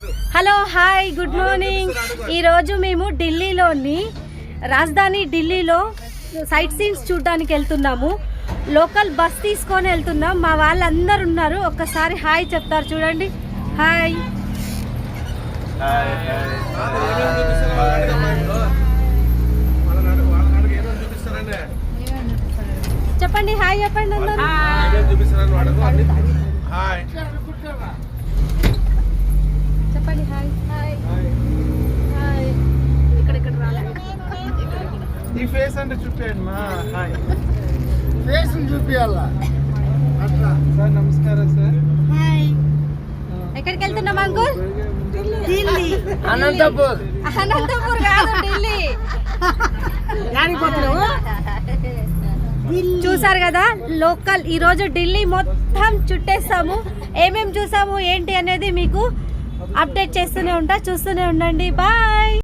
Hello hi good morning. ఈరోజు మేము ఢిల్లీలోని రాజధాని ఢిల్లీలో సైట్ సీన్స్ చూడడానికి వెళ్తున్నాము. లోకల్ బస్ తీసుకొని వెళ్తున్నాం. మా వాళ్ళందరూ ఉన్నారు. ఒక్కసారి హాయ్ చెప్తారు చూడండి. హాయ్ చెప్పండి. హాయ్ చెప్పండి అందరూ. చెప్పండి హాయ్. Hi hi. ఇక్కడ రాలేదు. ఈ ఫేస్ అంటే చూపించండి మా. హాయ్ ఫేస్ చూపించాలా అట్లా. సార్ నమస్కారం సార్. హాయ్. ఎక్కడికి వెళ్తున్నాం అంకుల్? ఢిల్లీ. అనంతపూర్. అనంతపూర్ కాదు, ఢిల్లీ. చూసారు కదా లోకల్. ఈరోజు ఢిల్లీ మొత్తం చుట్టేస్తాము. ఏమేమి చూసాము ఏంటి అనేది మీకు అప్డేట్ చేస్తూనే ఉంటా. చూస్తూనే ఉండండి. బాయ్.